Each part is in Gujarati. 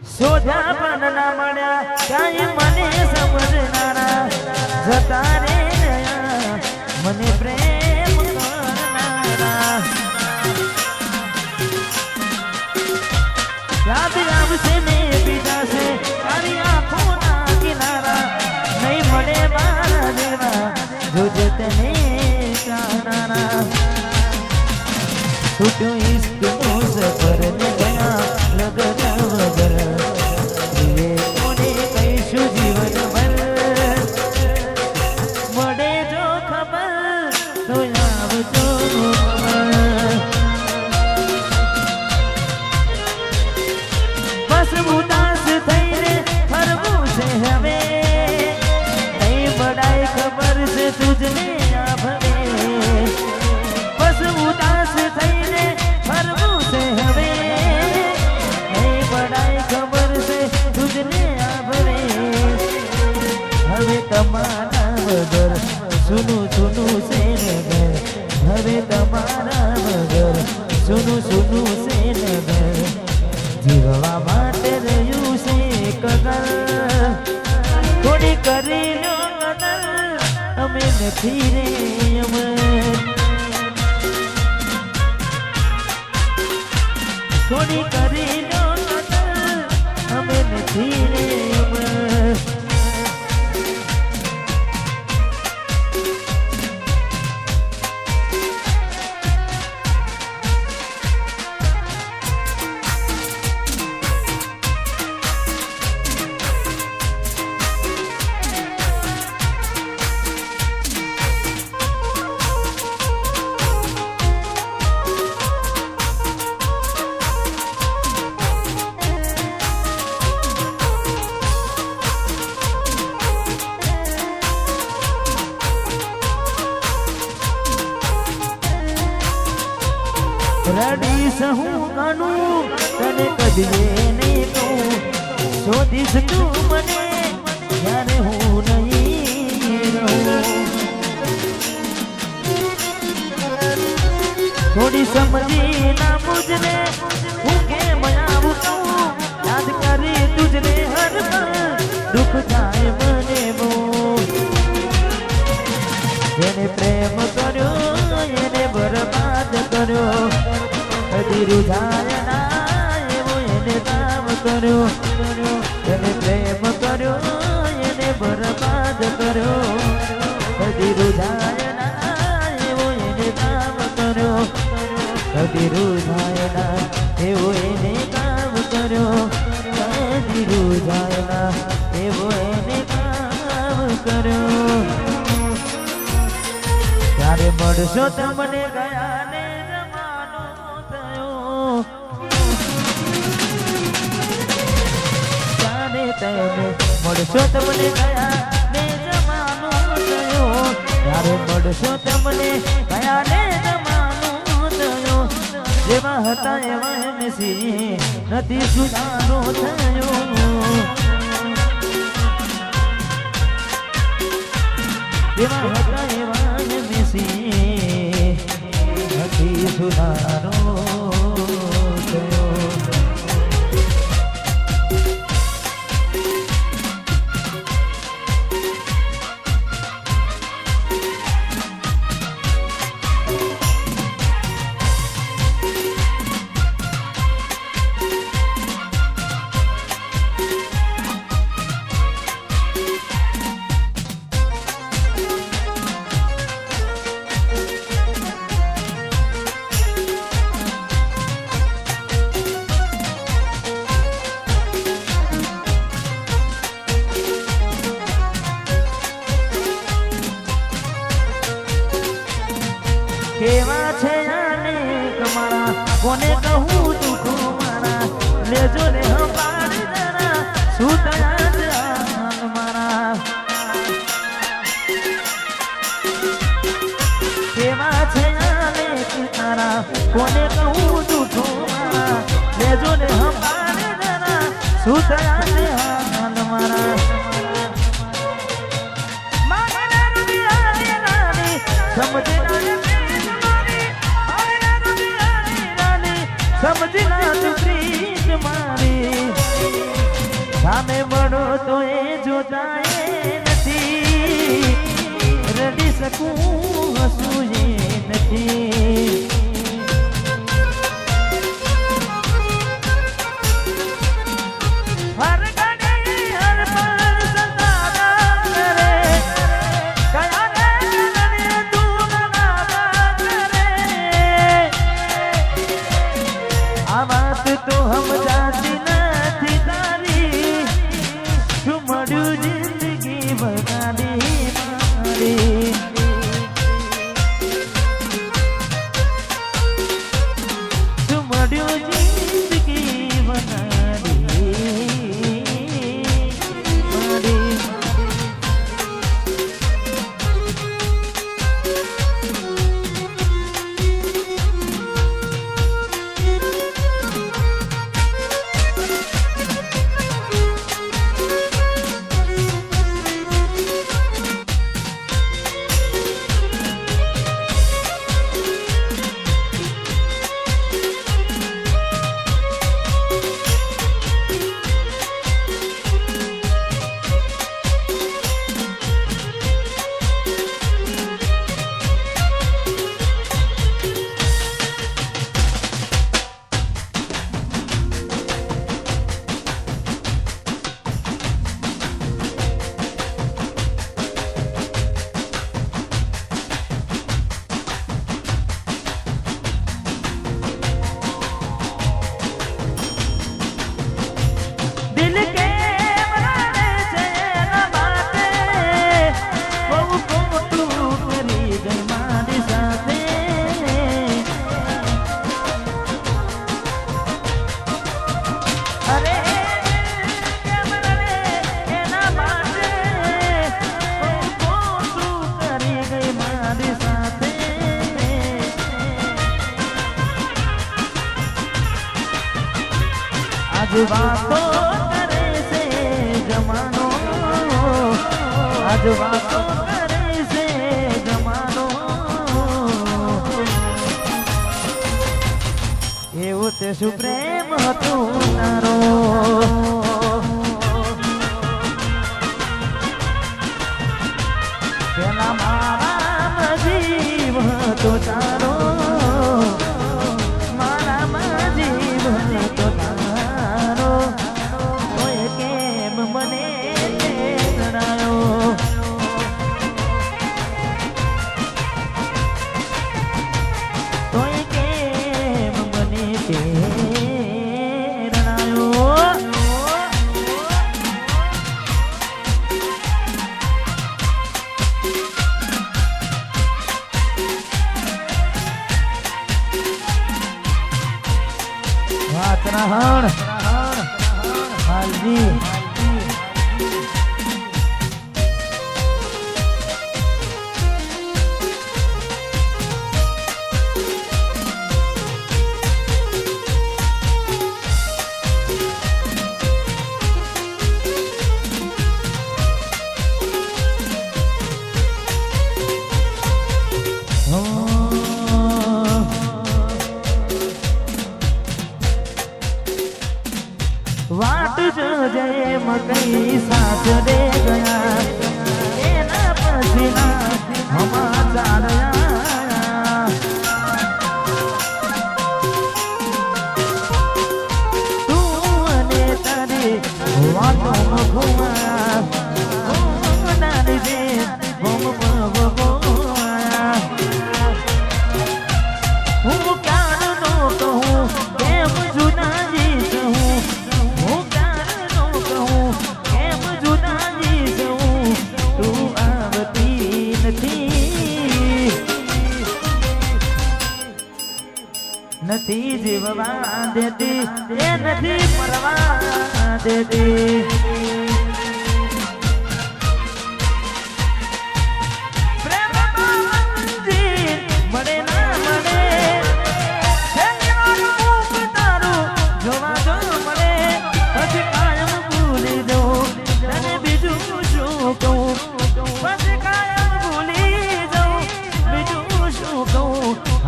સોધા પણ ના મળ્યા ક્યાંય મને સમજનારા જતા રે મને પ્રેમ કરનારા યાદ આવશે ને બીજા છે તારી આંખોના કિનારા નહીં મળે મારા દેવા જોજે તને ચાહનારા છૂટ્યો ઇશ્કનો સફર ને ગયા લગન વગર વિવેકોને કહીશું જીવન ભર મળે જો ખબર તો આવજો બસ ઉદાસ થઈને ફરવું છે હવે નહીં બડાય ખબર છે તુજને આ ભવે બસ ઉદાસ થઈને ફરવું છે હવે નહીં બડાય ખબર છે તુજને આ ભવે હવે તમારા વગર સુનું સુનું છે નગર હવે તમારા વગર સુનું સુનું છે નગર જીવવા માટે રહ્યું છે કદર થોડી કરી લો કદર અમે નથી રે અમર થોડી કરી લો કદર અમે નથી રે અમર રડી સહું ઘણું તને કદીએ નહીં તું શોધીશ તું મને જ્યારે હું નહીં રહું થોડી સમજી ના મુજને હું કેમ આવું કહું યાદ કરી તુજને હર પળ દુઃખ થાય મને બહુ એને પ્રેમ કર્યો એને બરબાદ કર્યો કદી રૂઝાય ના એવો એને કામ કર્યો એને પ્રેમ કર્યો એને બરબાદ કર્યો કદી રૂઝાય ના એવો એને કામ કર્યો કદી રૂઝાય ના એવો એને કામ કર્યો કદી રૂઝાય ના એવો એને કામ કર્યો ત્યારે મળશો તમને ગયા ને જમાનો થયો ત્યારે તમે મળશો તમને ગયા ને જમાનો થયો ત્યારે મળશો તમને ગયા ને જમાનો થયો જેવા હતા એવા એમસી નથી સુધારો થયો જેવા હતા એવા નથી સુધારો થયો કેવા છે આને કમારા કોને કહું દુઃખો મારા લેજો ને હંભાળ જરા શું થયા જાન મારા કેવા છે આને તારા કોને કહું દુઃખો મારા લેજો ને હંભાળ જરા શું થયા જાન મારા સમજે સમજના તું પ્રીત મારી સામે મળો તો એ જોતા નથી, રડી શકું હસું એ નથી. तो हम जाती नहीं तारी, चुमड़ू जिंदगी बना दी मारी. चुमड़ू जिंदगी बना दी मारी. आज बातों करे से जमानो, आज बातों करे से जमानो. એવું તે શું પ્રેમ હતું તારો, પેલા મારા જીવ હતો તારો, મારા જીવ હતો તારો. તોય કેમ મને જણાયો, તોય કેમ મને જણાયો. વાતરાહણ હાલજી वाट जो जय मकई साथ दे गया, एना पसीना हमा चालया. तू अने तारी वातो घुमा, नारी दे घुम बगोया. હું ક્યારનો કહું કેમ જુદાજી કહું, હું ક્યારનો કહું કેમ જુદાજી કહું. તું આવતી નથી, નથી જીવવા દેતી, એ નથી મરવા દેતી.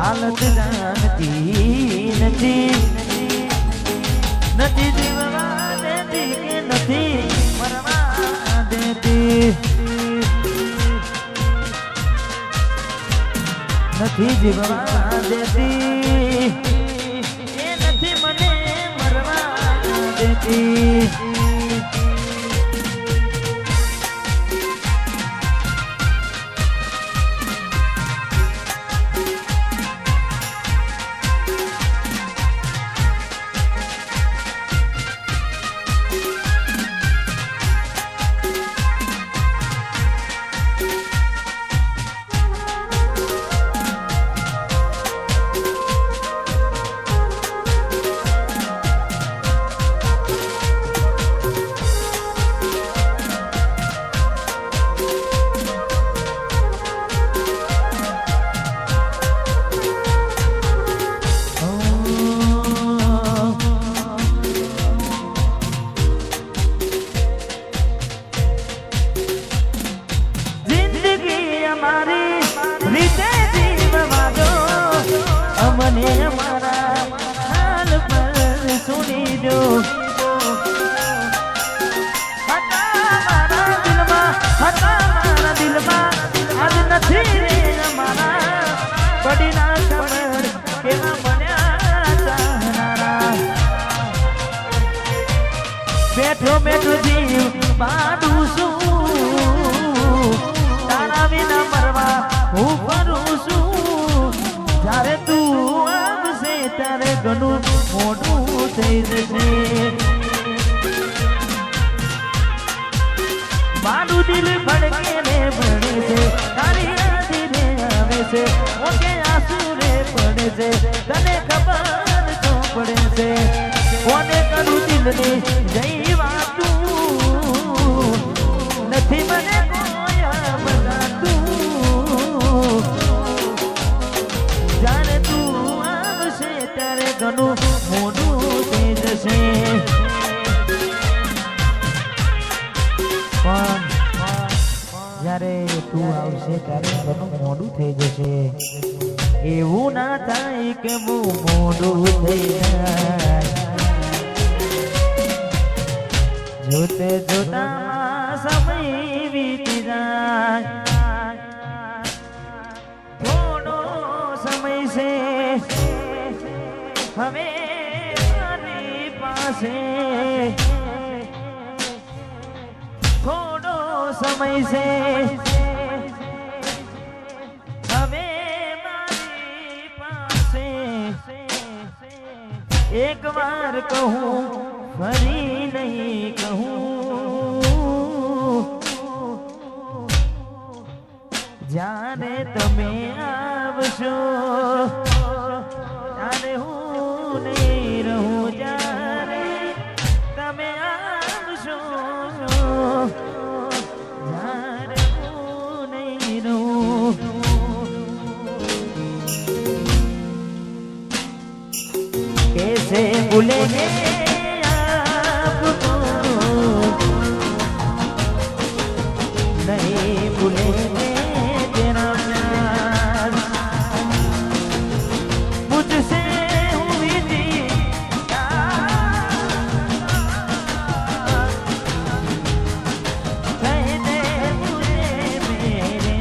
हालत जानती નથી, નથી જીવવા દેતી કે નથી જીવવા દેતી, એ નથી મને મરવા દેતી. મને મારા હાલ પર સુની દો, હતા મારા દિલમાં આજ નથી રે મારા પડી ના ખબર કેવા બન્યા ચાહનારા. બેઠો બેઠો જીવ પાડું છું, તારા વિના મરવા હું ફરું છું. જ્યારે તું આવશે ત્યારે ઘણું મોટું થઈ જશે. મારું દિલ ભડકે ને ભણે છે, તારી યાદી ને આવે છે, ઓકે આંસુ રે પડે છે, તને ખબર તો પડે છે. કોને કરું દિલની જઈ વાતું, નથી મને કોઈ બતાતું. જ્યારે તું આવશે ત્યારે ઘણું મોટું થઈ જશે. પણ જ્યારે તું આવશે ત્યારે ઘણું મોડું થઈ જશે. એવું ના થાય કે હું મોડું થઈ જાય. જોતે જોતા સમય વીતી જાય. થોડો સમય છે હવે મારી પાસે, થોડો સમય છે હવે મારી પાસે. એક વાર કહું ફરી નહીં કહું, જાને તમે આવશો ત્યારે હું નહીં રહું. જ્યારે તમે આવશો ત્યારે હું નહીં રહું. कैसे भूलेंगे आपको, नहीं भूलेंगे तेरा प्यार. मुझसे हुई थी कह दे मुझे मेरे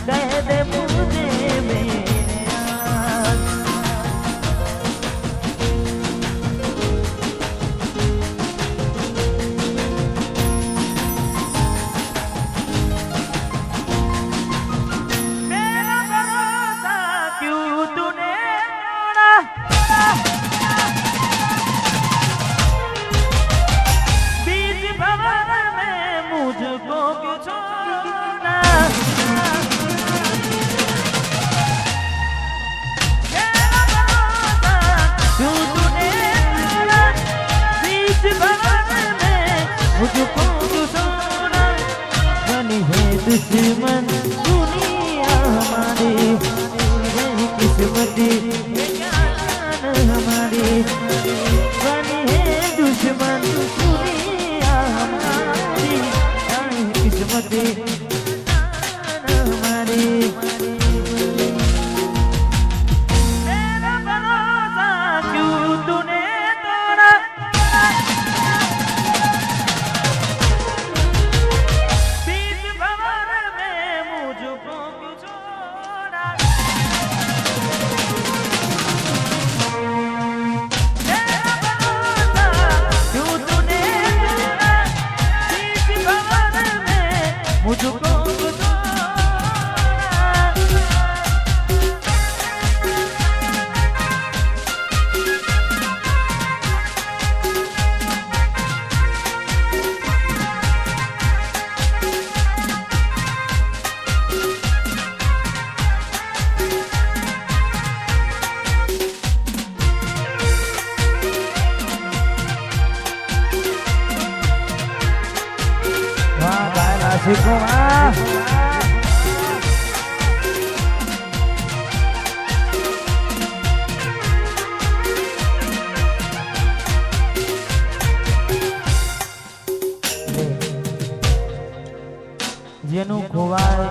कह दे मुझे मेरे. આશિકો જેનું ખોવાય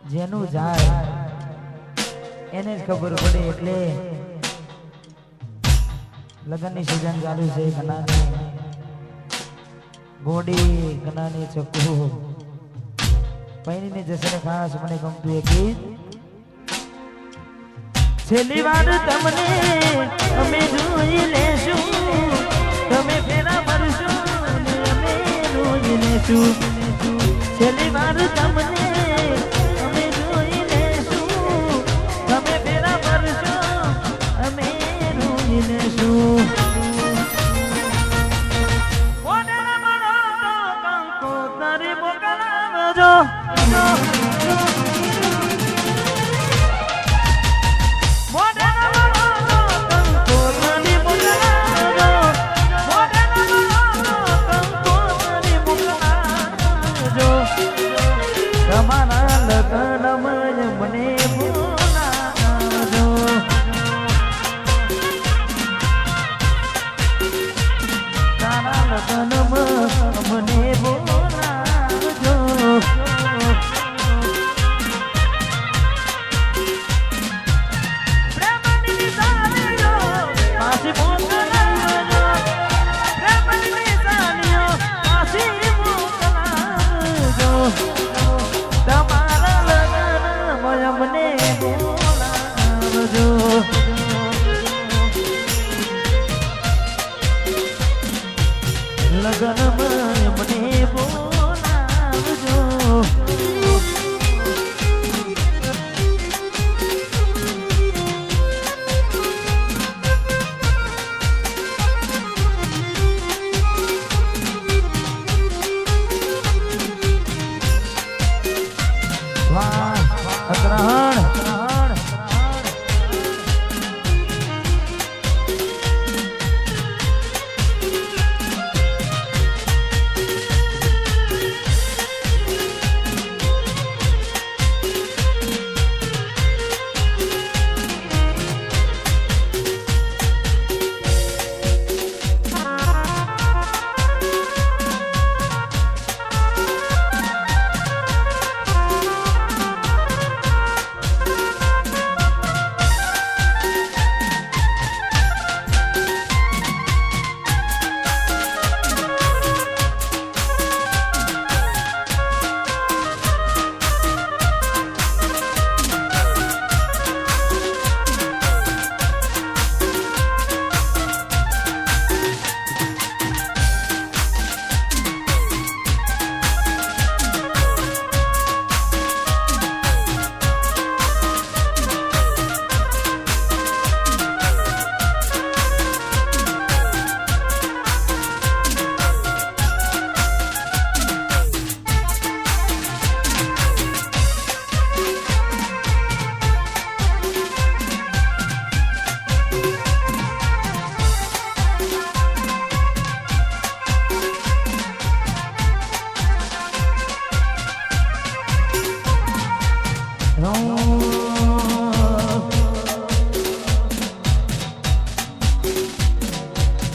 જેનું જાય એને જ ખબર પડે એટલે લગ્નની સિઝન ચાલુ છે ઘણાની ગોડી ઘણાની ચક્કુ પૈણીને જશે ખાસ મને ગમતું એક ગીત છેલ્લી વાર તમને અમે જોઈ લેશું તમે ફેરા ભરશો અમે જોઈ લેશું છેલ્લી વાર તમને અમે જોઈ લેશું તમે ફેરા ભરશો અમે જોઈ લેશું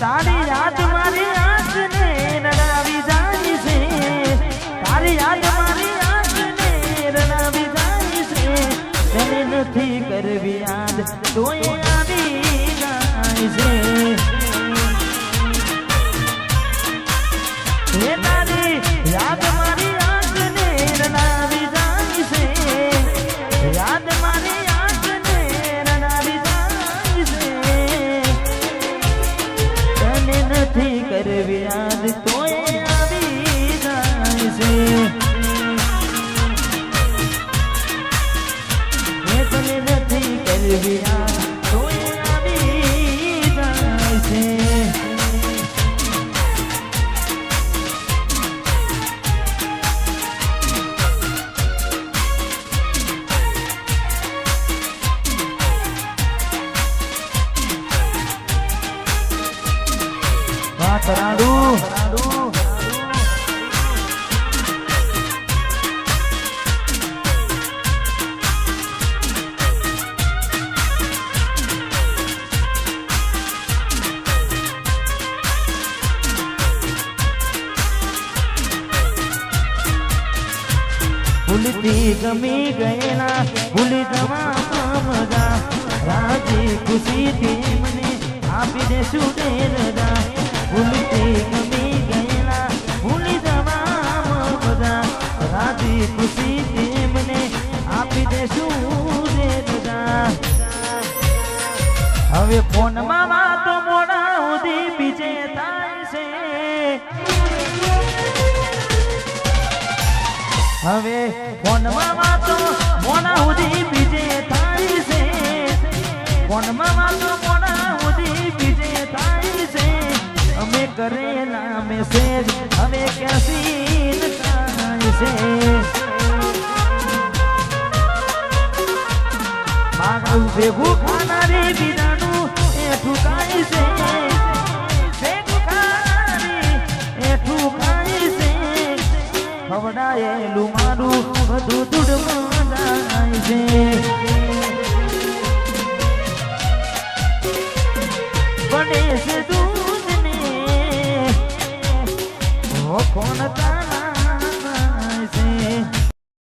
તારી યાદ મારી આંખને રડાવી જાય છે તારી યાદ મારી આંખને રડાવી જાય છે તને નથી કરવી યાદ તોય આવી જાય છે હે તારી યાદ મારી આંખને રડાવી જાય છે યાદ મારી આંખને રડાવી જાય છે નથી કરવી યાદ તોય આવી જાય છે તને નથી કરવી યાદ તોય આવી જાય છે ભૂલથી ગમી ગયેલા ભૂલી જવા મજા રાજી ખુશીથી મને આપી દેશું દેરજા ભૂલથી ગમી ગયેલા ભૂલી જવા મજા રાજી ખુશીથી મને આપી દેશું દેરજા હવે ફોનમાં વાતો મોડા સુધી બીજે થાય છે હવે ફોનમાં વાતો મોડા સુધી બીજે થાય છે ફોનમાં વાતો મોડા સુધી બીજે થાય છે અમે કરેલા મેસેજ હવે કેસીન થાય છે મારું ભેગું ખાનારી બીજાનું એ ઠુકાય છે ભેગું ખાનારી એ ઠુકાય છે ખવડાયેલું મારું બધું દૂધમાં જાય છે